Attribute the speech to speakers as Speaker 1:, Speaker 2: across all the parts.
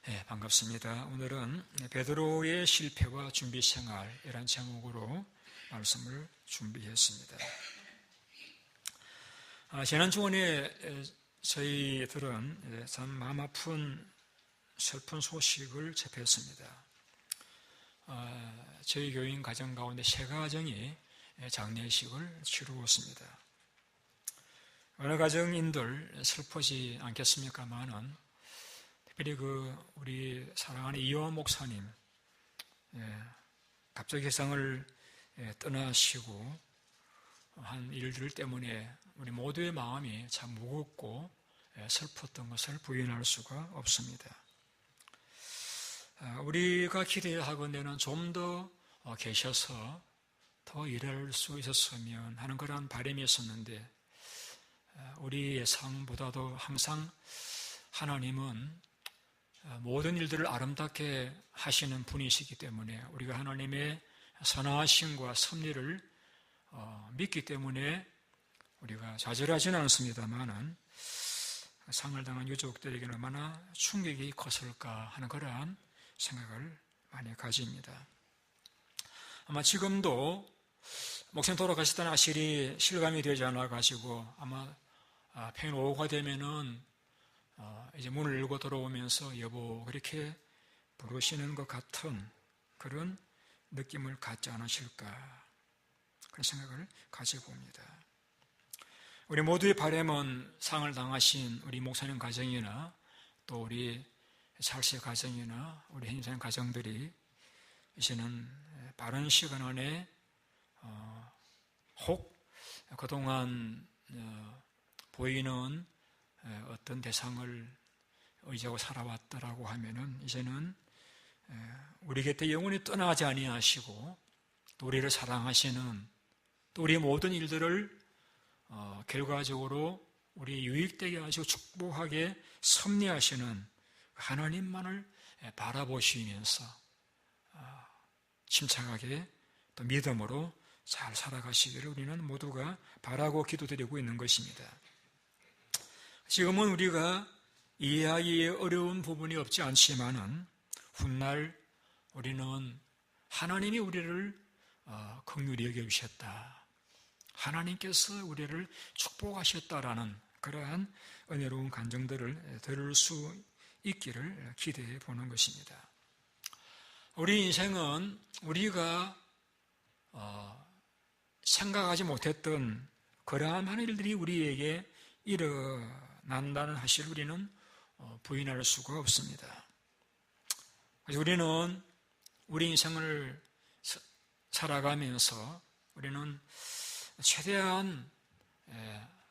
Speaker 1: 네, 반갑습니다. 오늘은 베드로의 실패와 준비 생활이라는 제목으로 말씀을 준비했습니다. 지난 주간에 저희들은 참 마음 아픈 슬픈 소식을 접했습니다. 저희 교인 가정 가운데 세 가정이 장례식을 치루었습니다. 어느 가정인들 슬프지 않겠습니까마는 특별히 우리 사랑하는 이호원 목사님, 갑자기 세상을 떠나시고 한 일들 때문에 우리 모두의 마음이 참 무겁고 슬펐던 것을 부인할 수가 없습니다. 우리가 기대하건대는 좀 더 계셔서 더 일할 수 있었으면 하는 그런 바람이 있었는데, 우리 예상보다도 항상 하나님은 모든 일들을 아름답게 하시는 분이시기 때문에 우리가 하나님의 선하심과 섭리를 믿기 때문에 우리가 좌절하지는 않습니다만은 상을 당한 유족들에게는 얼마나 충격이 컸을까 하는 그러한 생각을 많이 가집니다. 아마 지금도 목사님 돌아가셨다는 사실이 실감이 되지 않아 가지고 아마 평일 오후가 되면은 이제 문을 열고 들어오면서 여보 그렇게 부르시는 것 같은 그런 느낌을 갖지 않으실까, 그런 생각을 가져봅니다. 우리 모두의 바람은 상을 당하신 우리 목사님 가정이나 또 우리 찰스의 가정이나 우리 hen님 가정들이 이제는 빠른 시간 안에 혹 그동안 보이는 어떤 대상을 의지하고 살아왔다라고 하면은 이제는 우리 곁에 영원히 떠나지 아니하시고 또 우리를 사랑하시는, 또 우리의 모든 일들을 결과적으로 우리 유익되게 하시고 축복하게 섭리하시는 하나님만을 바라보시면서 침착하게 또 믿음으로 잘 살아가시기를 우리는 모두가 바라고 기도드리고 있는 것입니다. 지금은 우리가 이해하기에 어려운 부분이 없지 않지만은 훗날 우리는 하나님이 우리를 긍휼히 여겨주셨다, 하나님께서 우리를 축복하셨다라는 그러한 은혜로운 간증들을 들을 수 있기를 기대해 보는 것입니다. 우리 인생은 우리가 생각하지 못했던 그러한 많은 일들이 우리에게 일어난다는 사실을 우리는 부인할 수가 없습니다. 우리는 우리 인생을 살아가면서 우리는 최대한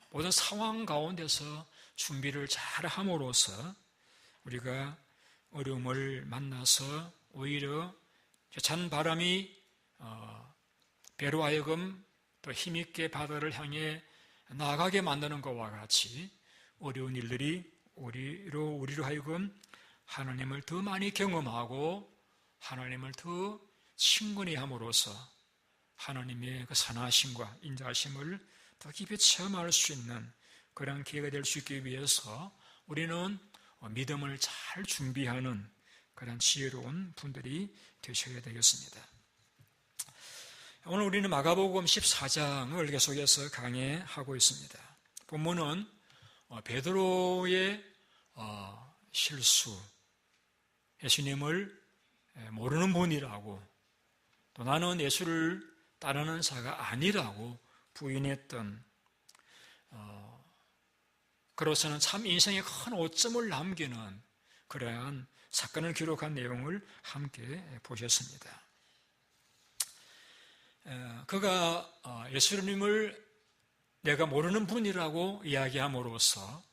Speaker 1: 모든 상황 가운데서 준비를 잘 함으로써 우리가 어려움을 만나서 오히려 찬 바람이 배로 하여금 또 힘있게 바다를 향해 나아가게 만드는 것과 같이 어려운 일들이 우리로 하여금 하나님을 더 많이 경험하고 하나님을 더 친근히 함으로써 하나님의 그 선하심과 인자하심을 더 깊이 체험할 수 있는 그런 기회가 될 수 있기 위해서 우리는 믿음을 잘 준비하는 그런 지혜로운 분들이 되셔야 되겠습니다. 오늘 우리는 마가복음 14장을 계속해서 강해하고 있습니다. 본문은 베드로의 실수, 예수님을 모르는 분이라고, 또 나는 예수를 따르는 자가 아니라고 부인했던, 그로서는 참 인생에 큰 오점을 남기는 그러한 사건을 기록한 내용을 함께 보셨습니다. 그가 예수님을 내가 모르는 분이라고 이야기함으로써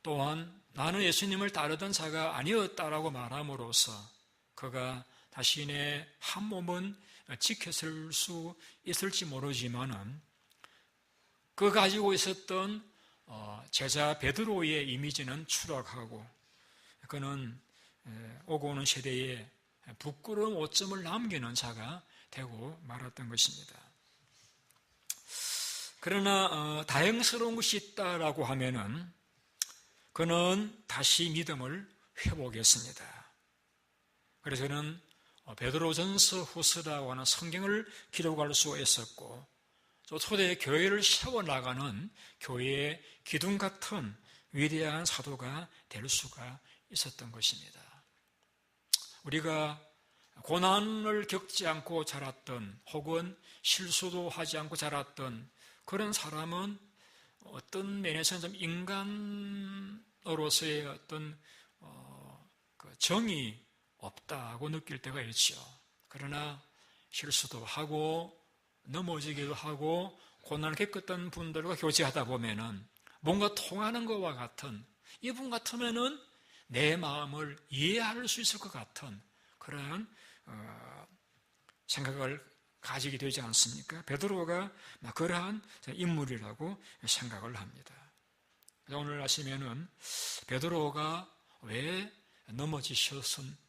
Speaker 1: 또한 나는 예수님을 따르던 자가 아니었다라고 말함으로써 그가 자신의 한 몸은 지켰을 수 있을지 모르지만은 그 가지고 있었던 제자 베드로의 이미지는 추락하고 그는 오고 오는 세대에 부끄러운 오점을 남기는 자가 되고 말았던 것입니다. 그러나 다행스러운 것이 있다라고 하면은 그는 다시 믿음을 회복했습니다. 그래서 저는 베드로전서 후서라고 하는 성경을 기록할 수 있었고, 또 초대 교회를 세워나가는 교회의 기둥 같은 위대한 사도가 될 수가 있었던 것입니다. 우리가 고난을 겪지 않고 자랐던, 혹은 실수도 하지 않고 자랐던 그런 사람은 어떤 면에서는 좀 인간으로서의 어떤 정이 없다고 느낄 때가 있죠. 그러나 실수도 하고 넘어지기도 하고 고난을 겪었던 분들과 교제하다 보면은 뭔가 통하는 것과 같은, 이분 같으면은 내 마음을 이해할 수 있을 것 같은 그런 생각을 가지게 되지 않습니까? 베드로가 그러한 인물이라고 생각을 합니다. 오늘 아시면은 베드로가 왜 넘어지셨는지,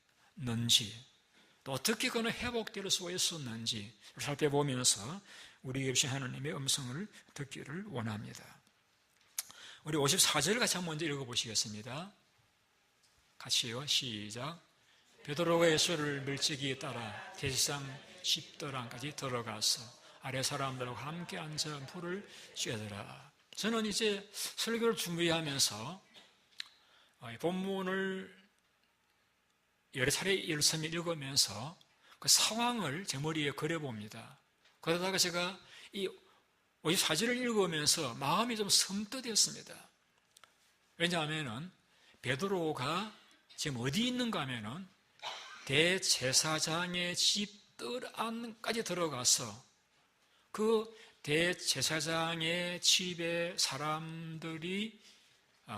Speaker 1: 또 어떻게 그는 회복될 수 있었는지 살펴보면서 우리 역시 하나님의 음성을 듣기를 원합니다. 우리 54절 같이 한번 먼저 읽어보시겠습니다. 같이요. 시작. 베드로가 예수를 밀치기 따라 대지상 십더랑까지 들어가서 아래 사람들과 함께 앉아 불을 쬐더라. 저는 이제 설교를 준비하면서 본문을 여러 차례 일섬 읽으면서 그 상황을 제 머리에 그려봅니다. 그러다가 제가 이 54절을 읽으면서 마음이 좀 섬뜩했습니다. 왜냐하면 베드로가 지금 어디 있는가 하면은 대제사장의 집 뜰 안까지 들어가서 그 대제사장의 집에 사람들이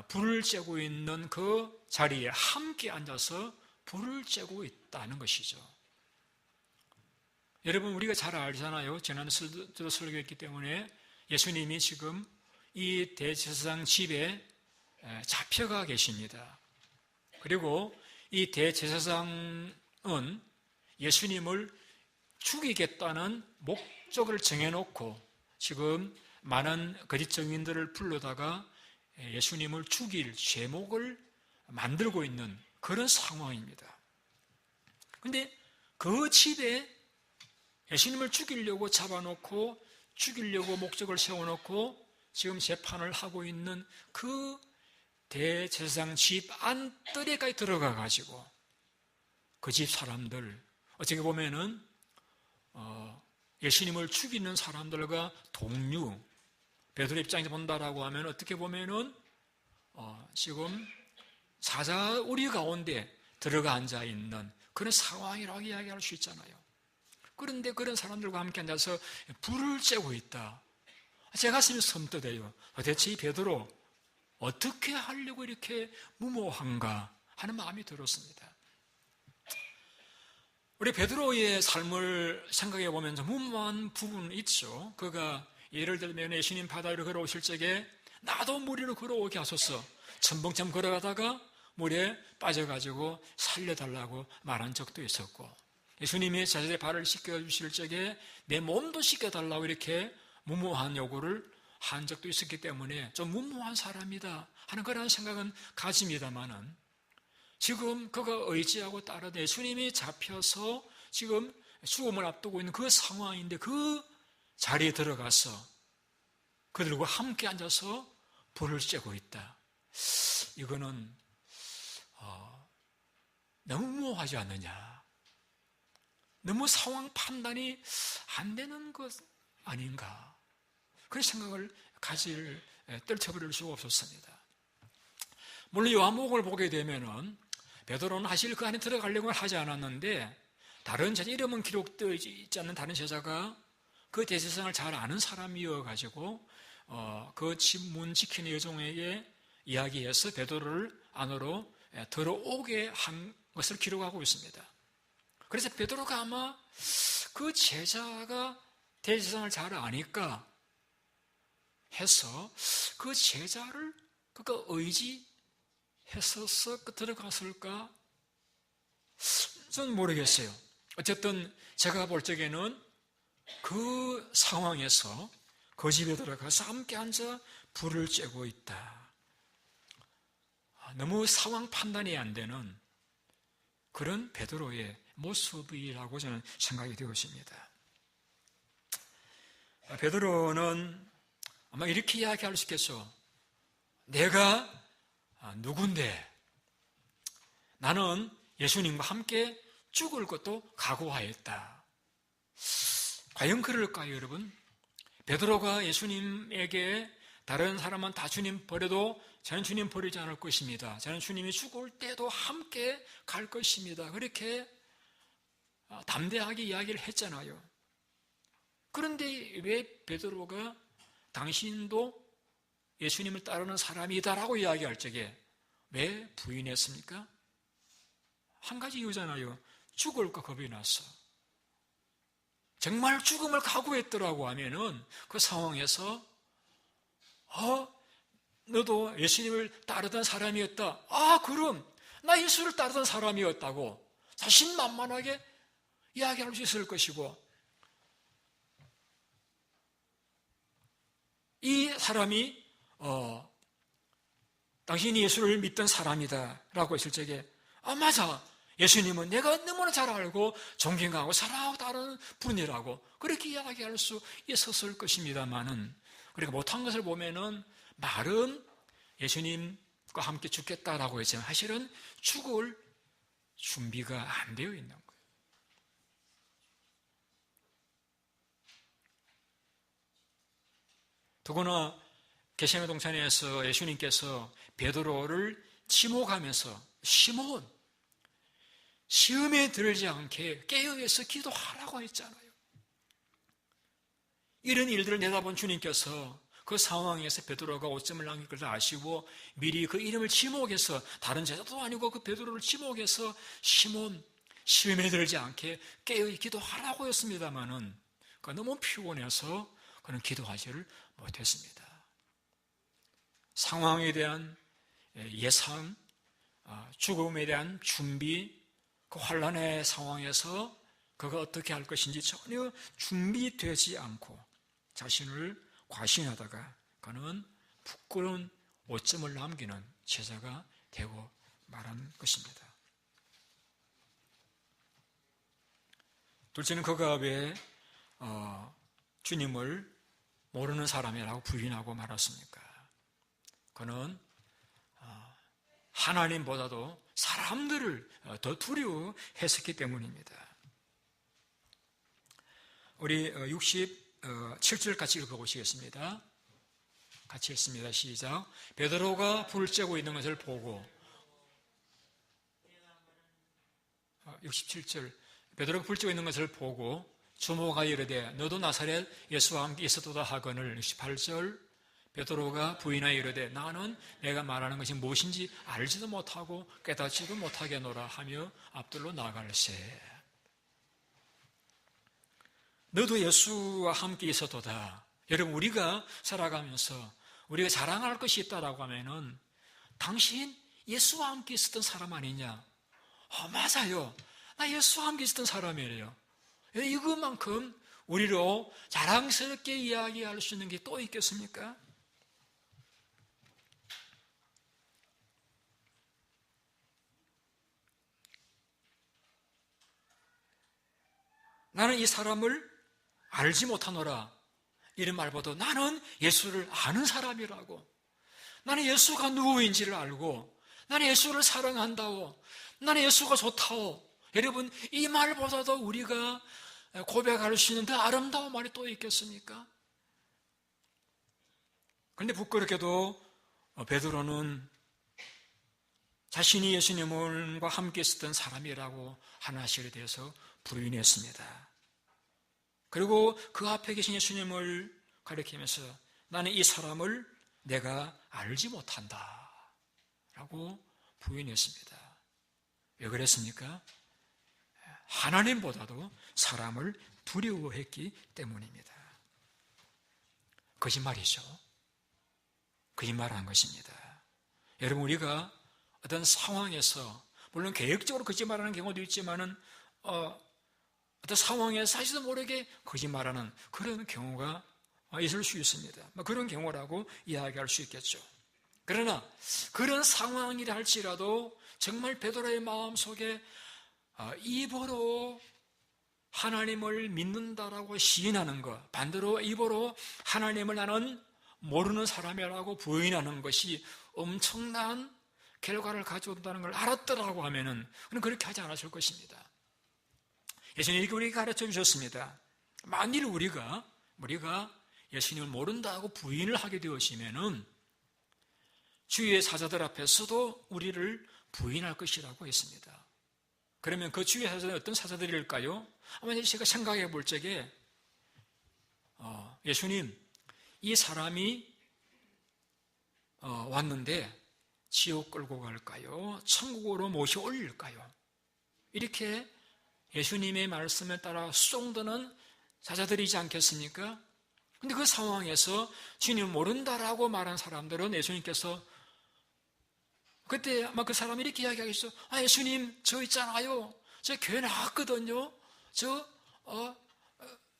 Speaker 1: 불을 쬐고 있는 그 자리에 함께 앉아서 불을 쬐고 있다는 것이죠. 여러분, 우리가 잘 알잖아요. 지난 설교도 설교했기 때문에 예수님이 지금 이 대제사장 집에 잡혀가 계십니다. 그리고 이 대제사장은 예수님을 죽이겠다는 목적을 정해놓고 지금 많은 거짓 증인들을 불러다가 예수님을 죽일 제목을 만들고 있는 그런 상황입니다. 그런데 그 집에 예수님을 죽이려고 잡아놓고 죽이려고 목적을 세워놓고 지금 재판을 하고 있는 그 대제사장 집 안뜰에까지 들어가 가지고 그 집 사람들, 어떻게 보면은 예수님을 죽이는 사람들과 동료, 베드로 입장에서 본다라고 하면 어떻게 보면은 지금 사자우리 가운데 들어가 앉아 있는 그런 상황이라고 이야기할 수 있잖아요. 그런데 그런 사람들과 함께 앉아서 불을 쬐고 있다. 제 가슴이 섬뜩해요. 도대체 이 베드로 어떻게 하려고 이렇게 무모한가 하는 마음이 들었습니다. 우리 베드로의 삶을 생각해 보면 좀 무모한 부분이 있죠. 그가 예를 들면 예수님 바다 위로 걸어오실 적에 나도 물 위로 걸어오게 하소서, 첨벙첨 걸어가다가 물에 빠져가지고 살려달라고 말한 적도 있었고, 예수님이 자신의 발을 씻겨주실 적에 내 몸도 씻겨달라고 이렇게 무모한 요구를 한 적도 있었기 때문에 좀 무모한 사람이다 하는 그런 생각은 가집니다만은, 지금 그가 의지하고 따르던 예수님이 잡혀서 지금 죽음을 앞두고 있는 그 상황인데 그 자리에 들어가서 그들과 함께 앉아서 불을 쬐고 있다. 이거는 너무 무모하지 않느냐, 너무 상황 판단이 안 되는 것 아닌가, 그런 생각을 떨쳐버릴 수가 없었습니다. 물론 요한복음을 보게 되면은 베드로는 사실 그 안에 들어가려고 하지 않았는데, 다른 제자, 이름은 기록되어 있지 않는 다른 제자가 그 대제사장을 잘 아는 사람이어가지고 그 집 문 지키는 여종에게 이야기해서 베드로를 안으로 들어오게 한 것을 기록하고 있습니다. 그래서 베드로가 아마 그 제자가 대제사장을 잘 아니까 해서 그 제자를 그가 의지했어서 들어갔을까? 저는 모르겠어요. 어쨌든 제가 볼 적에는 그 상황에서 그 집에 들어가서 함께 앉아 불을 쬐고 있다. 너무 상황 판단이 안 되는 그런 베드로의 모습이라고 저는 생각이 되었습니다. 베드로는 아마 이렇게 이야기할 수 있겠죠. 내가 누군데 나는 예수님과 함께 죽을 것도 각오하였다. 과연 그럴까요, 여러분? 베드로가 예수님에게 다른 사람은 다 주님 버려도 저는 주님 버리지 않을 것입니다. 저는 주님이 죽을 때도 함께 갈 것입니다. 그렇게 담대하게 이야기를 했잖아요. 그런데 왜 베드로가 당신도 예수님을 따르는 사람이다라고 이야기할 적에 왜 부인했습니까? 한 가지 이유잖아요. 죽을까 겁이 났어. 정말 죽음을 각오했더라고 하면은 그 상황에서 너도 예수님을 따르던 사람이었다. 그럼 나 예수를 따르던 사람이었다고 자신만만하게 이야기할 수 있을 것이고, 이 사람이 당신이 예수를 믿던 사람이다 라고 했을 적에 맞아, 예수님은 내가 너무나 잘 알고 존경하고 사랑하고 따르는 분이라고 그렇게 이야기할 수 있었을 것입니다만은, 그러니까 못한 것을 보면은 말은 예수님과 함께 죽겠다라고 했지만 사실은 죽을 준비가 안 되어 있는 거예요. 더구나 겟세마네 동산에서 예수님께서 베드로를 지목하면서 시몬, 시험에 들지 않게 깨어있어 기도하라고 했잖아요. 이런 일들을 내다본 주님께서 그 상황에서 베드로가 오점을 남길 것을 아시고 미리 그 이름을 지목해서, 다른 제자도 아니고 그 베드로를 지목해서 시몬, 시험에 들지 않게 깨어 기도하라고 했습니다마는 그가 너무 피곤해서 그는 기도하지를 못했습니다. 상황에 대한 예상, 죽음에 대한 준비, 그 환난의 상황에서 그가 어떻게 할 것인지 전혀 준비되지 않고 자신을 과신하다가 그는 부끄러운 오점을 남기는 제자가 되고 말한 것입니다. 둘째는 그가 왜 주님을 모르는 사람이라고 부인하고 말았습니까? 그는 하나님보다도 사람들을 더 두려워했었기 때문입니다. 우리 67절 같이 읽어보시겠습니다. 같이 읽습니다. 시작. 베드로가 불을 쬐고 있는 것을 보고, 67절, 베드로가 불을 쬐고 있는 것을 보고 주모가 이르되 너도 나사렛 예수와 함께 있었도다 하거늘. 68절, 베드로가 부인하여 이르되 나는 내가 말하는 것이 무엇인지 알지도 못하고 깨닫지도 못하겠노라 하며 앞들로 나갈세. 너도 예수와 함께 있었도다. 여러분, 우리가 살아가면서 우리가 자랑할 것이 있다라고 하면은 당신 예수와 함께 있었던 사람 아니냐? 맞아요. 나 예수와 함께 있었던 사람이래요. 이것만큼 우리로 자랑스럽게 이야기할 수 있는 게 또 있겠습니까? 나는 이 사람을 알지 못하노라. 이런 말보다 나는 예수를 아는 사람이라고. 나는 예수가 누구인지를 알고, 나는 예수를 사랑한다고, 나는 예수가 좋다고. 여러분, 이 말보다도 우리가 고백할 수 있는 더 아름다운 말이 또 있겠습니까? 그런데 부끄럽게도 베드로는 자신이 예수님과 함께 있었던 사람이라고 하는 사실에 대해서 부인했습니다. 그리고 그 앞에 계신 예수님을 가리키면서 나는 이 사람을 내가 알지 못한다 라고 부인했습니다. 왜 그랬습니까? 하나님보다도 사람을 두려워했기 때문입니다. 거짓말이죠. 거짓말한 것입니다. 여러분, 우리가 어떤 상황에서 물론 계획적으로 거짓말하는 경우도 있지만은 어떤 상황에 사실도 모르게 거짓말하는 그런 경우가 있을 수 있습니다. 그런 경우라고 이야기할 수 있겠죠. 그러나 그런 상황이라 할지라도 정말 베드로의 마음속에 입으로 하나님을 믿는다라고 시인하는 것, 반대로 입으로 하나님을 나는 모르는 사람이라고 부인하는 것이 엄청난 결과를 가져온다는 걸 알았더라고 하면은 그는 그렇게 하지 않았을 것입니다. 예수님이 이렇게 우리에게 가르쳐 주셨습니다. 만일 우리가 예수님을 모른다고 부인을 하게 되었으면은 주위의 사자들 앞에서도 우리를 부인할 것이라고 했습니다. 그러면 그 주위의 사자들은 어떤 사자들일까요? 아마 제가 생각해 볼 적에 예수님, 이 사람이 왔는데 지옥 끌고 갈까요? 천국으로 모셔 올릴까요? 이렇게 예수님의 말씀에 따라 수종드는 사자들이지 않겠습니까? 근데 그 상황에서 주님 모른다라고 말한 사람들은 예수님께서 그때 아마 그 사람이 이렇게 이야기하겠죠. 예수님, 저 있잖아요. 저 교회 나왔거든요. 저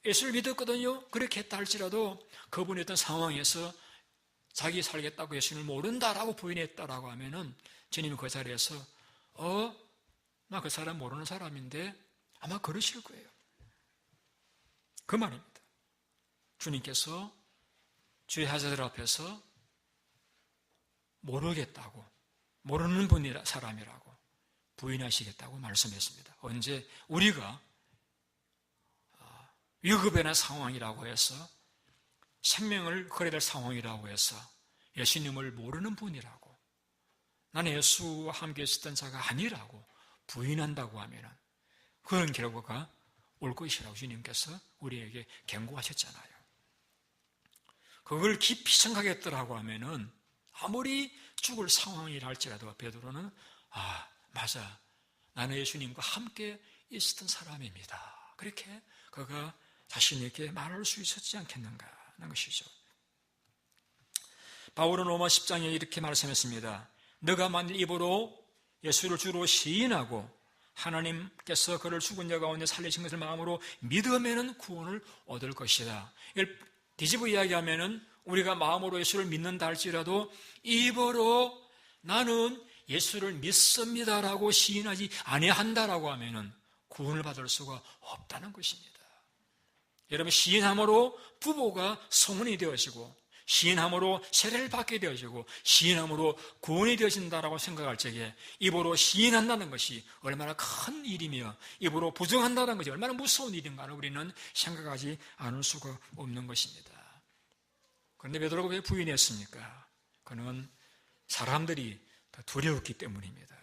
Speaker 1: 예수를 믿었거든요. 그렇게 했다 할지라도 그분이 어떤 상황에서 자기 살겠다고 예수님을 모른다라고 부인했다라고 하면은 주님이 그 자리에서 나 그 사람 모르는 사람인데 아마 그러실 거예요. 그 말입니다. 주님께서 주의 사자들 앞에서 모르겠다고, 모르는 분이라 사람이라고 부인하시겠다고 말씀했습니다. 언제 우리가 위급의 상황이라고 해서 생명을 걸어야 될 상황이라고 해서 예수님을 모르는 분이라고, 나는 예수와 함께 있었던 자가 아니라고 부인한다고 하면 그런 결과가 올 것이라고 주님께서 우리에게 경고하셨잖아요. 그걸 깊이 생각했더라고 하면은 아무리 죽을 상황이라 할지라도 베드로는 맞아, 나는 예수님과 함께 있었던 사람입니다. 그렇게 그가 자신에게 말할 수 있었지 않겠는가 하는 것이죠. 바울은 로마 10장에 이렇게 말씀했습니다. 너가 만일 입으로 예수를 주로 시인하고 하나님께서 그를 죽은 자 가운데 살리신 것을 마음으로 믿으면 구원을 얻을 것이다. 이걸 뒤집어 이야기하면은 우리가 마음으로 예수를 믿는다 할지라도 입으로 나는 예수를 믿습니다라고 시인하지 아니한다라고 하면은 구원을 받을 수가 없다는 것입니다. 여러분, 시인함으로 부부가 성혼이 되어지고 시인함으로 세례를 받게 되어지고 시인함으로 구원이 되어진다라고 생각할 적에 입으로 시인한다는 것이 얼마나 큰 일이며 입으로 부정한다는 것이 얼마나 무서운 일인가를 우리는 생각하지 않을 수가 없는 것입니다. 그런데 베드로가 왜 부인했습니까? 그는 사람들이 더 두려웠기 때문입니다.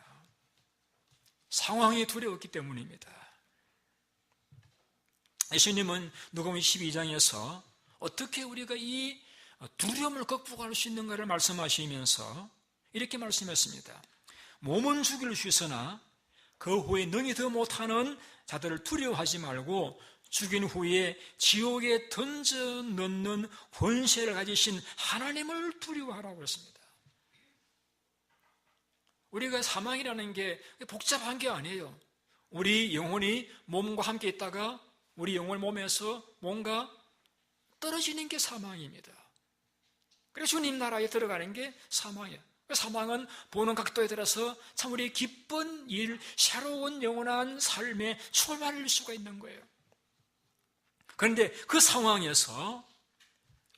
Speaker 1: 상황이 두려웠기 때문입니다. 예수님은 누가복음 12장에서 어떻게 우리가 이 두려움을 극복할 수 있는가를 말씀하시면서 이렇게 말씀했습니다. 몸은 죽일 수 있으나 그 후에 능히 더 못하는 자들을 두려워하지 말고 죽인 후에 지옥에 던져 넣는 권세를 가지신 하나님을 두려워하라고 했습니다. 우리가 사망이라는 게 복잡한 게 아니에요. 우리 영혼이 몸과 함께 있다가 우리 영혼 몸에서 뭔가 떨어지는 게 사망입니다. 그래서 주님 나라에 들어가는 게 사망이에요. 사망은 보는 각도에 따라서 참 우리 기쁜 일, 새로운 영원한 삶에 출발할 수가 있는 거예요. 그런데 그 상황에서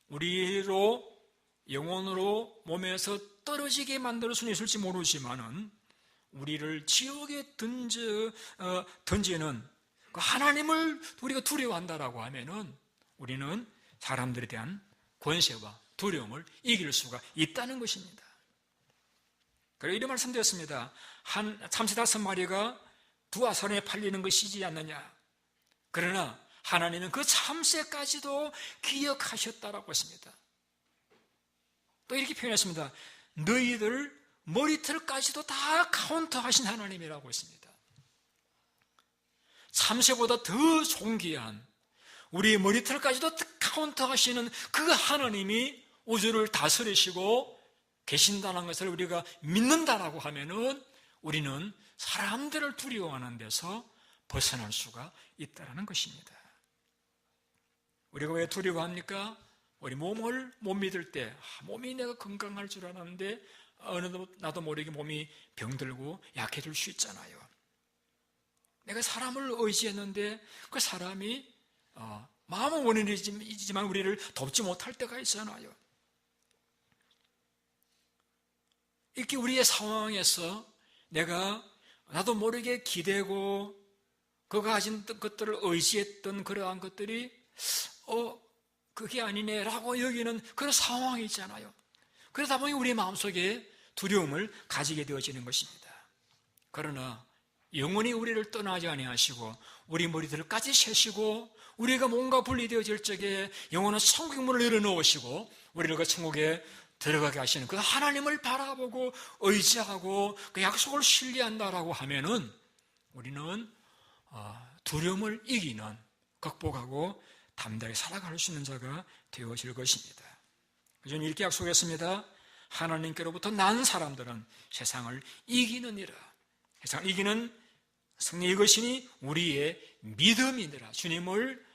Speaker 1: 우리로 영혼으로 몸에서 떨어지게 만들 수는 있을지 모르지만은 우리를 지옥에 던지는 그 하나님을 우리가 두려워한다라고 하면은 우리는 사람들에 대한 권세와 두려움을 이길 수가 있다는 것입니다. 그리고 이런 말씀드렸습니다. 한 참새 5마리가 두 아선에 팔리는 것이지 않느냐. 그러나 하나님은 그 참새까지도 기억하셨다라고 했습니다. 또 이렇게 표현했습니다. 너희들 머리털까지도 다 카운트하신 하나님이라고 했습니다. 참새보다 더 존귀한 우리 머리털까지도 카운트하시는 그 하나님이 우주를 다스리시고 계신다는 것을 우리가 믿는다라고 하면은 우리는 사람들을 두려워하는 데서 벗어날 수가 있다는 것입니다. 우리가 왜 두려워합니까? 우리 몸을 못 믿을 때 몸이 내가 건강할 줄 알았는데 어느덧 나도 모르게 몸이 병들고 약해질 수 있잖아요. 내가 사람을 의지했는데 그 사람이 마음은 원인이지만 우리를 돕지 못할 때가 있잖아요. 이렇게 우리의 상황에서 내가 나도 모르게 기대고 그가 가진 것들을 의지했던 그러한 것들이 그게 아니네라고 여기는 그런 상황이 있잖아요. 그러다 보니 우리 마음속에 두려움을 가지게 되어지는 것입니다. 그러나 영원히 우리를 떠나지 아니하시고 우리 머리들까지 세시고 우리가 뭔가 분리되어질 적에 영원한 천국의 문을 열어놓으시고 우리를 그 천국에 들어가게 하시는 그 하나님을 바라보고 의지하고 그 약속을 신뢰한다라고 하면은 우리는 두려움을 이기는, 극복하고 담대하게 살아갈 수 있는 자가 되어질 것입니다. 저는 이렇게 약속했습니다. 하나님께로부터 난 사람들은 세상을 이기느니라. 세상을 이기는 승리 이것이니 우리의 믿음이니라. 주님을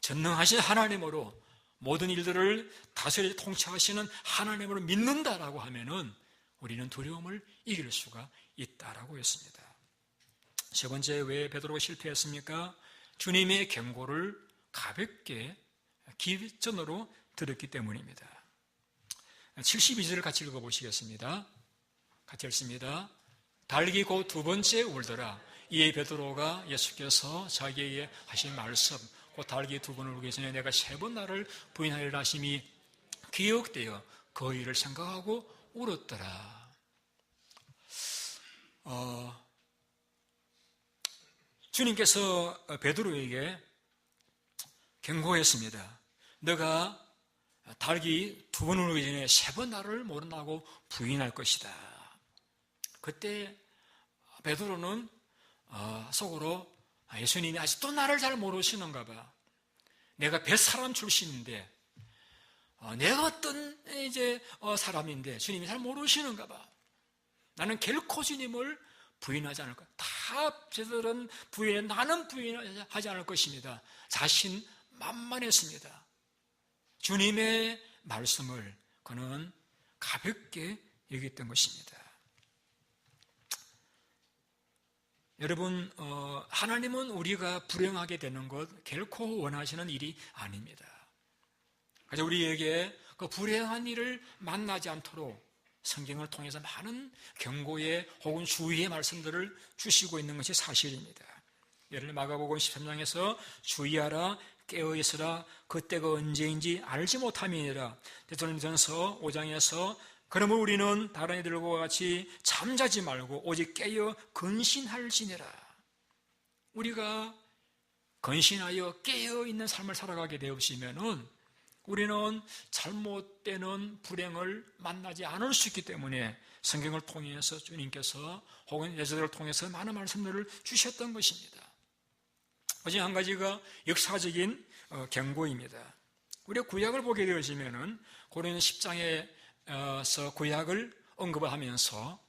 Speaker 1: 전능하신 하나님으로 모든 일들을 다스려 통치하시는 하나님으로 믿는다라고 하면은 우리는 두려움을 이길 수가 있다라고 했습니다. 세 번째, 왜 베드로가 실패했습니까? 주님의 경고를 가볍게 기전으로 들었기 때문입니다. 72절을 같이 읽어보시겠습니다. 같이 읽습니다. 달기 곧 두 번째 울더라. 이에 베드로가 예수께서 자기에게 하신 말씀, 곧 달기 두 번 울기 전에 내가 세 번 나를 부인하리라 하심이 기억되어 그 일을 생각하고 울었더라. 주님께서 베드로에게 경고했습니다. 너가 달기 두 번 울기 전에 세 번 나를 모른다고 부인할 것이다. 그때 베드로는 속으로 예수님이 아직도 나를 잘 모르시는가 봐. 내가 뱃사람 출신인데 내가 어떤 사람인데 주님이 잘 모르시는가 봐. 나는 결코 주님을 부인하지 않을 거야. 다 저들은 나는 부인하지 않을 것입니다. 자신만만했습니다. 주님의 말씀을 그는 가볍게 여겼던 것입니다. 여러분, 하나님은 우리가 불행하게 되는 것 결코 원하시는 일이 아닙니다. 그래서 우리에게 그 불행한 일을 만나지 않도록 성경을 통해서 많은 경고의 혹은 주의의 말씀들을 주시고 있는 것이 사실입니다. 예를 들어 마가복음 13장에서 주의하라 깨어있으라 그때가 언제인지 알지 못함이니라. 데살로니가전서 5장에서 그러므로 우리는 다른 이들과 같이 잠자지 말고 오직 깨어 근신할지니라. 우리가 근신하여 깨어 있는 삶을 살아가게 되었으면은 우리는 잘못되는 불행을 만나지 않을 수 있기 때문에 성경을 통해서 주님께서 혹은 예수들을 통해서 많은 말씀들을 주셨던 것입니다. 어제 한 가지가 역사적인 경고입니다. 우리가 구약을 보게 되어지면은 고린도 10장에서 구약을 언급을 하면서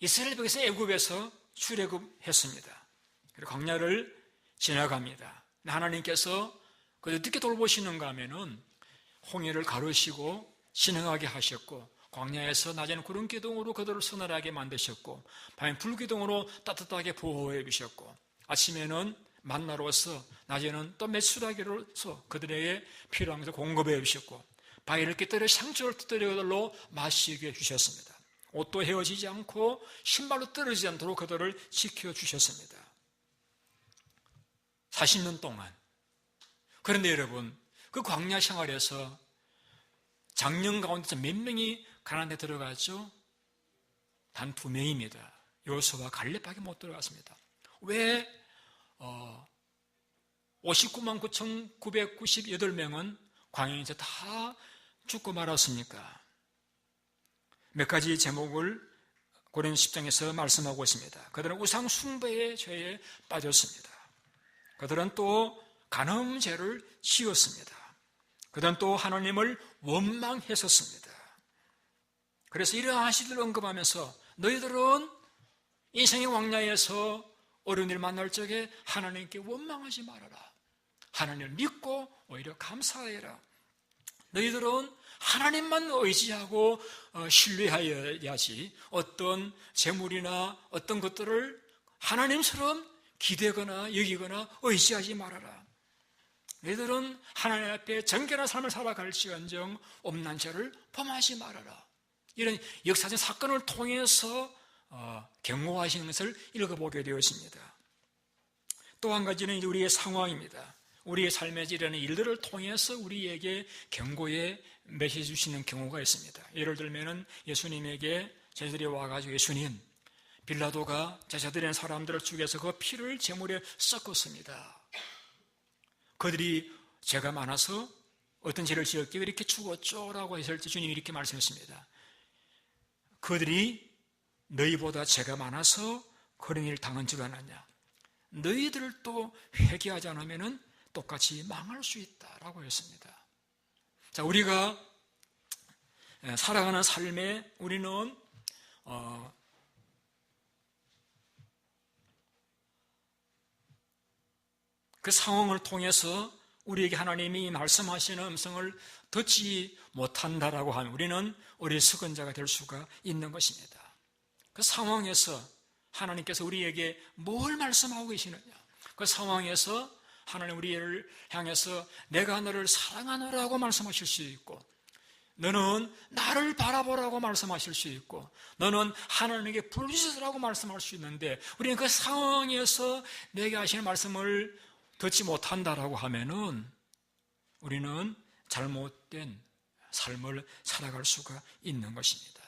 Speaker 1: 이스라엘 백성 애굽에서 출애굽했습니다. 그리고 광야를 지나갑니다. 하나님께서 그래서 어떻게 돌보시는가 하면은 홍해를 가르시고 진행하게 하셨고 광야에서 낮에는 구름 기둥으로 그들을 서늘하게 만드셨고 밤엔 불 기둥으로 따뜻하게 보호해 주셨고 아침에는 만나로서 낮에는 또 메추라기로서 그들에게 필요한 것을 공급해 주셨고 바위를 깃들여 상처를 터뜨려 그들로 마시게 해주셨습니다. 옷도 헤어지지 않고 신발도 떨어지지 않도록 그들을 지켜주셨습니다. 40년 동안. 그런데 여러분, 그 광야 생활에서 장년 가운데서 몇 명이 가나안에 들어갔죠? 단 2명입니다. 여호수아와 갈렙밖에 못 들어갔습니다. 왜 59만 9,998명은 광야에서 다 죽고 말았습니까? 몇 가지 제목을 고린도 10장에서 말씀하고 있습니다. 그들은 우상 숭배의 죄에 빠졌습니다. 그들은 또 간음죄를 지었습니다. 그들은 또 하나님을 원망했었습니다. 그래서 이러한 시들을 언급하면서 너희들은 인생의 광야에서 어려운 일 만날 적에 하나님께 원망하지 말아라. 하나님을 믿고 오히려 감사해라. 너희들은 하나님만 의지하고 신뢰하여야지 어떤 재물이나 어떤 것들을 하나님처럼 기대거나 여기거나 의지하지 말아라. 너희들은 하나님 앞에 정결한 삶을 살아갈지언정 없는 죄를 범하지 말아라. 이런 역사적 사건을 통해서 경고하시는 것을 읽어보게 되었습니다. 또 한 가지는 우리의 상황입니다. 우리의 삶에 일어나는 일들을 통해서 우리에게 경고의 메시지 주시는 경우가 있습니다. 예를 들면 예수님에게 제자들이 와가지고 예수님, 빌라도가 제자들이라는 사람들을 죽여서 그 피를 제물에 섞었습니다. 그들이 죄가 많아서 어떤 죄를 지었기에 이렇게 죽었죠? 라고 했을 때 주님이 이렇게 말씀했습니다. 그들이 너희보다 죄가 많아서 그런 일을 당한 줄 아느냐? 너희들도 회개하지 않으면 똑같이 망할 수 있다라고 했습니다. 자, 우리가 살아가는 삶에 우리는 그 상황을 통해서 우리에게 하나님이 말씀하시는 음성을 듣지 못한다라고 하면 우리는 어리석은 자가 될 수가 있는 것입니다. 그 상황에서 하나님께서 우리에게 뭘 말씀하고 계시느냐? 그 상황에서 하나님 우리를 향해서 내가 너를 사랑하노라고 말씀하실 수 있고, 너는 나를 바라보라고 말씀하실 수 있고, 너는 하나님에게 부르짖으라고 말씀할 수 있는데, 우리는 그 상황에서 내게 하시는 말씀을 듣지 못한다라고 하면은 우리는 잘못된 삶을 살아갈 수가 있는 것입니다.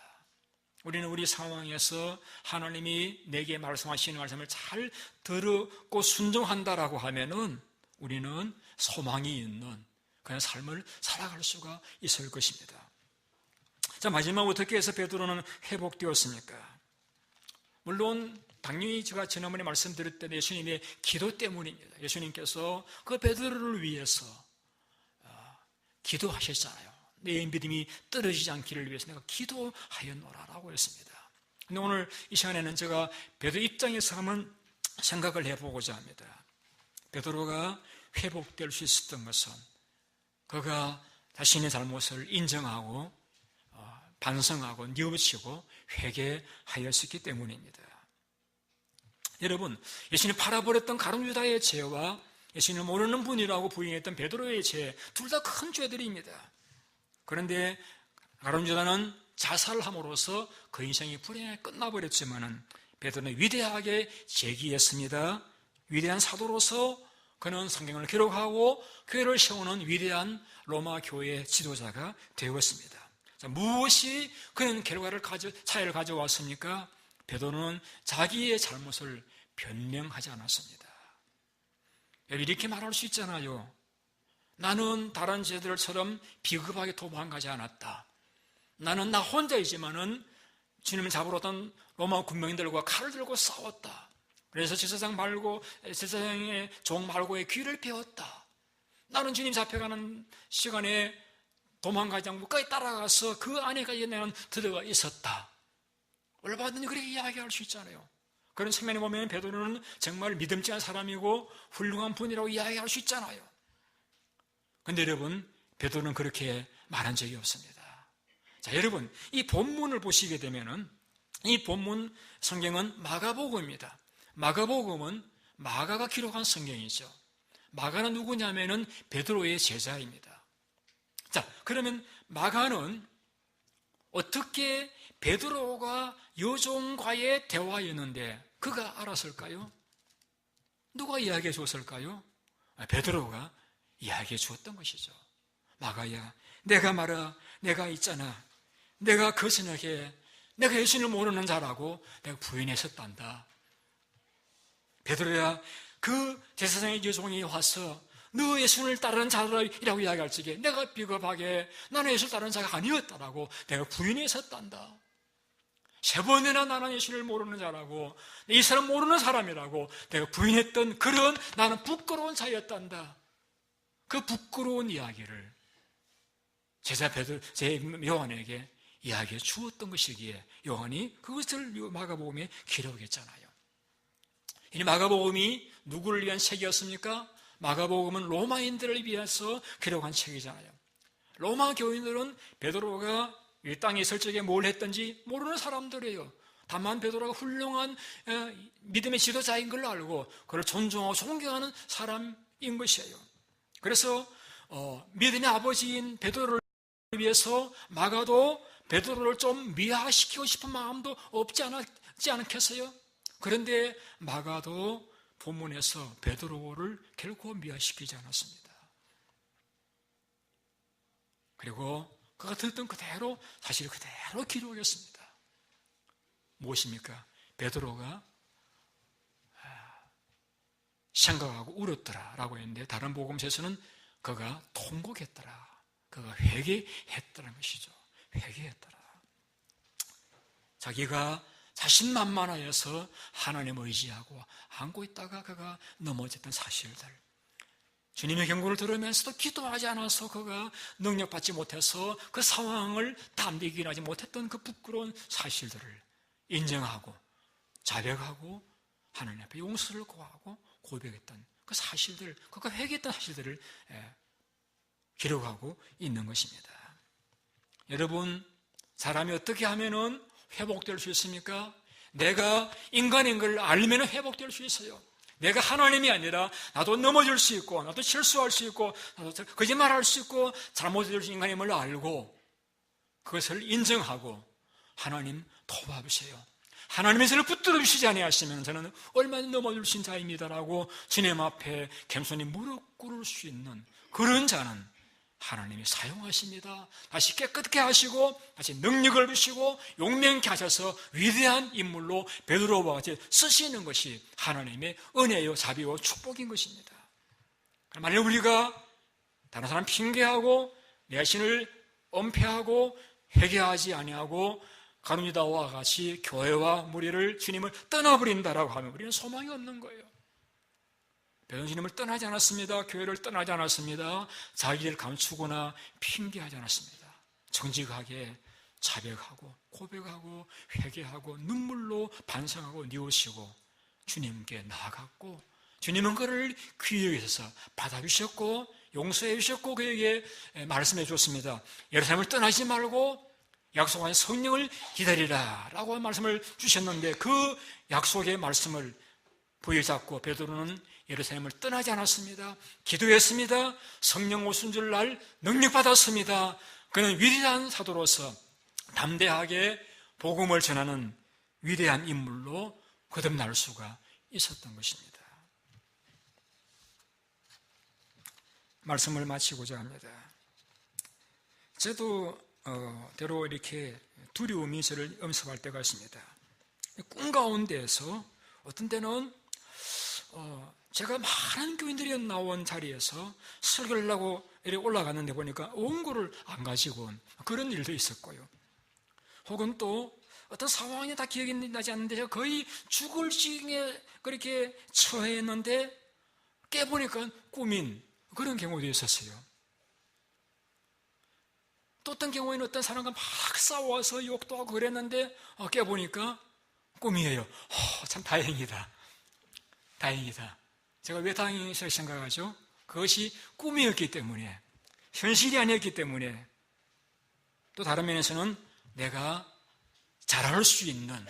Speaker 1: 우리는 우리 상황에서 하나님이 내게 말씀하시는 말씀을 잘 듣고 순종한다라고 하면은 우리는 소망이 있는 그런 삶을 살아갈 수가 있을 것입니다. 자, 마지막 어떻게 해서 베드로는 회복되었습니까? 물론 당연히 제가 지난번에 말씀드렸던 예수님의 기도 때문입니다. 예수님께서 그 베드로를 위해서 기도하셨잖아요. 내 믿음이 떨어지지 않기를 위해서 내가 기도하였노라라고 했습니다. 근데 오늘 이 시간에는 제가 베드로 입장에서 한번 생각을 해보고자 합니다. 베드로가 회복될 수 있었던 것은 그가 자신의 잘못을 인정하고 반성하고 뉘우치고 회개하였었기 때문입니다. 여러분, 예수님 팔아버렸던 가룟 유다의 죄와 예수님을 모르는 분이라고 부인했던 베드로의 죄, 둘 다 큰 죄들입니다. 그런데 가룟 유다는 자살함으로써 그 인생이 불행하게 끝나버렸지만은 베드로는 위대하게 재기했습니다. 위대한 사도로서 그는 성경을 기록하고 교회를 세우는 위대한 로마 교회의 지도자가 되었습니다. 자, 무엇이 그는 차이를 가져왔습니까? 베드로는 자기의 잘못을 변명하지 않았습니다. 이렇게 말할 수 있잖아요. 나는 다른 제들처럼 비겁하게 도망가지 않았다. 나는 나 혼자이지만은 주님을 잡으러 왔던 로마 군병들과 칼을 들고 싸웠다. 그래서 제사장의 종 말고의 귀를 베었다. 나는 주님 잡혀가는 시간에 도망가지 않고 끝까지 따라가서 그 안에까지 나는 들어가 있었다. 얼마든지 그렇게 이야기할 수 있잖아요. 그런 측면에 보면 베드로는 정말 믿음직한 사람이고 훌륭한 분이라고 이야기할 수 있잖아요. 그런데 여러분, 베드로는 그렇게 말한 적이 없습니다. 자, 여러분, 이 본문을 보시게 되면은 이 본문 성경은 마가복음입니다. 마가복음은 마가가 기록한 성경이죠. 마가는 누구냐면은 베드로의 제자입니다. 자, 그러면 마가는 어떻게 베드로가 여종과의 대화였는데 그가 알았을까요? 누가 이야기해 줬을까요? 베드로가 이야기해 주었던 것이죠. 마가야, 내가 말아, 내가 있잖아. 내가 그 저녁에 내가 예수님을 모르는 자라고 내가 부인했었단다. 베드로야, 그 제사장의 여종이 와서 너 예수님을 따르는 자라고 이야기할 적에 내가 비겁하게 나는 예수를 따르는 자가 아니었다라고 내가 부인했었단다. 3번이나 나는 예수를 모르는 자라고, 이 사람 모르는 사람이라고 내가 부인했던 그런 나는 부끄러운 자였단다. 그 부끄러운 이야기를 제자 요한에게 이야기해 주었던 것이기에 요한이 그것을 마가복음에 기록했잖아요. 이 마가복음이 누구를 위한 책이었습니까? 마가복음은 로마인들을 위해서 기록한 책이잖아요. 로마 교인들은 베드로가 이 땅에 있을 적에 뭘 했던지 모르는 사람들이에요. 다만 베드로가 훌륭한 믿음의 지도자인 걸 알고 그를 존중하고 존경하는 사람인 것이에요. 그래서 믿음의 아버지인 베드로를 위해서 마가도 베드로를 좀 미화시키고 싶은 마음도 없지 않겠어요? 그런데 마가도 본문에서 베드로를 결코 미화시키지 않았습니다. 그리고 그가 들었던 그대로 사실 그대로 기록했습니다. 무엇입니까? 베드로가 생각하고 울었더라라고 했는데 다른 복음서에서는 그가 통곡했더라. 그가 회개했더라는 것이죠. 회개했더라. 자기가 자신만만하여서 하나님을 의지하고 안고 있다가 그가 넘어졌던 사실들, 주님의 경고를 들으면서도 기도하지 않아서 그가 능력받지 못해서 그 상황을 담대히 기인하지 못했던 그 부끄러운 사실들을 인정하고 자백하고 하나님 앞에 용서를 구하고 고백했던 그 사실들, 그가 회개했던 사실들을 기록하고 있는 것입니다. 여러분, 사람이 어떻게 하면은 회복될 수 있습니까? 내가 인간인 걸 알면 회복될 수 있어요. 내가 하나님이 아니라 나도 넘어질 수 있고 나도 실수할 수 있고 나도 거짓말할 수 있고 잘못될 수 있는 인간임을 알고 그것을 인정하고 하나님 도와주세요. 하나님의 저를 붙들어 주시지 아니하시면 저는 얼마나 넘어질 수 있는 자입니다라고 주님 앞에 겸손히 무릎 꿇을 수 있는 그런 자는 하나님이 사용하십니다. 다시 깨끗게 하시고 다시 능력을 주시고 용맹케 하셔서 위대한 인물로 베드로와 같이 쓰시는 것이 하나님의 은혜요 자비요 축복인 것입니다. 만약 우리가 다른 사람 핑계하고 내 자신을 은폐하고 회개하지 아니하고 가룟 유다와 같이 교회와 무리를 주님을 떠나버린다라고 하면 우리는 소망이 없는 거예요. 베드로는 주님을 떠나지 않았습니다. 교회를 떠나지 않았습니다. 자기를 감추거나 핑계하지 않았습니다. 정직하게 자백하고 고백하고 회개하고 눈물로 반성하고 뉘우치고 주님께 나아갔고 주님은 그를 귀히 여기셔서 받아주셨고 용서해 주셨고 그에게 말씀해 주었습니다. 예루살렘을 떠나지 말고 약속한 성령을 기다리라 라고 말씀을 주셨는데 그 약속의 말씀을 부여잡고 베드로는 예루살렘을 떠나지 않았습니다. 기도했습니다. 성령 오신 줄 날 능력 받았습니다. 그는 위대한 사도로서 담대하게 복음을 전하는 위대한 인물로 거듭날 수가 있었던 것입니다. 말씀을 마치고자 합니다. 저도 때로 이렇게 두려움이 저를 엄습할 때가 있습니다. 꿈 가운데에서 어떤 때는 제가 많은 교인들이 나온 자리에서 설교를 하고 이렇게 올라갔는데 보니까 원고를 안 가지고 온 그런 일도 있었고요. 혹은 또 어떤 상황이 다 기억이 나지 않는데 제가 거의 죽을 지경에 그렇게 처했는데 깨보니까 꿈인 그런 경우도 있었어요. 또 어떤 경우에는 어떤 사람과 막 싸워서 욕도 하고 그랬는데 깨보니까 꿈이에요. 참 다행이다. 다행이다. 제가 왜 다행이라고 생각하죠? 그것이 꿈이었기 때문에, 현실이 아니었기 때문에, 또 다른 면에서는 내가 잘할 수 있는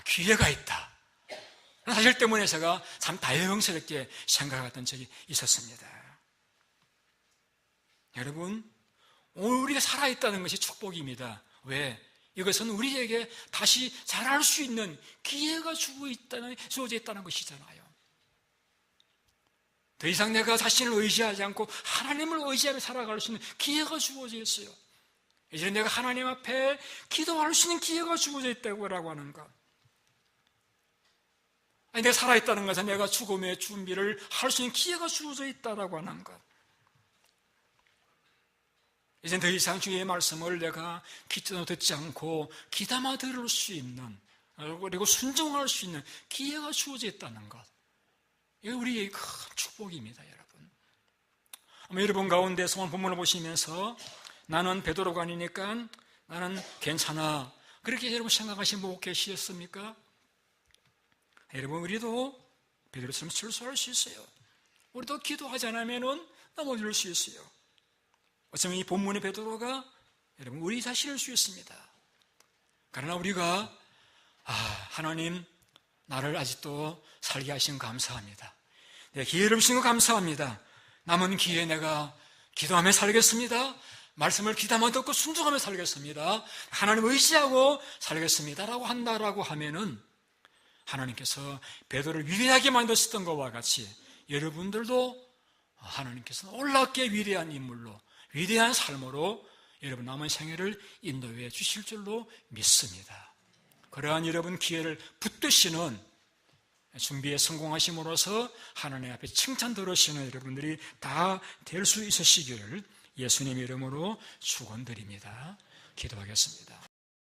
Speaker 1: 기회가 있다. 사실 때문에 제가 참 다행스럽게 생각했던 적이 있었습니다. 여러분, 오늘 우리가 살아있다는 것이 축복입니다. 왜? 이것은 우리에게 다시 잘할 수 있는 기회가 주어져 있다는 것이잖아요. 더 이상 내가 자신을 의지하지 않고 하나님을 의지하며 살아갈 수 있는 기회가 주어져 있어요. 이제 내가 하나님 앞에 기도할 수 있는 기회가 주어져 있다고 하는 것. 아니, 내가 살아있다는 것은 내가 죽음의 준비를 할 수 있는 기회가 주어져 있다고 하는 것. 이제 더 이상 주의 말씀을 내가 귀담아 듣지 않고 귀담아 들을 수 있는 그리고 순종할 수 있는 기회가 주어져 있다는 것. 이게 우리의 큰 축복입니다, 여러분. 아마 여러분 가운데서 오늘 본문을 보시면서 나는 베드로가 아니니까 나는 괜찮아. 그렇게 여러분 생각하시는 분 계시겠습니까? 여러분, 우리도 베드로처럼 실수할 수 있어요. 우리도 기도하지 않으면 넘어질 수 있어요. 어쩌면 이 본문의 베드로가 여러분 우리 자신일 수 있습니다. 그러나 우리가 하나님 나를 아직도 살게 하신 거 감사합니다. 내 기회를 주신 거 감사합니다. 남은 기회에 내가 기도하며 살겠습니다. 말씀을 귀담아 듣고 순종하며 살겠습니다. 하나님 의지하고 살겠습니다 라고 한다라고 하면은 하나님께서 베드로를 위대하게 만드셨던 것과 같이 여러분들도 하나님께서 놀랍게 위대한 인물로 위대한 삶으로 여러분 남은 생애를 인도해 주실 줄로 믿습니다. 그러한 여러분 기회를 붙드시는 준비에 성공하심으로써 하나님 앞에 칭찬 들으시는 여러분들이 다 될 수 있으시기를 예수님 이름으로 축원드립니다. 기도하겠습니다.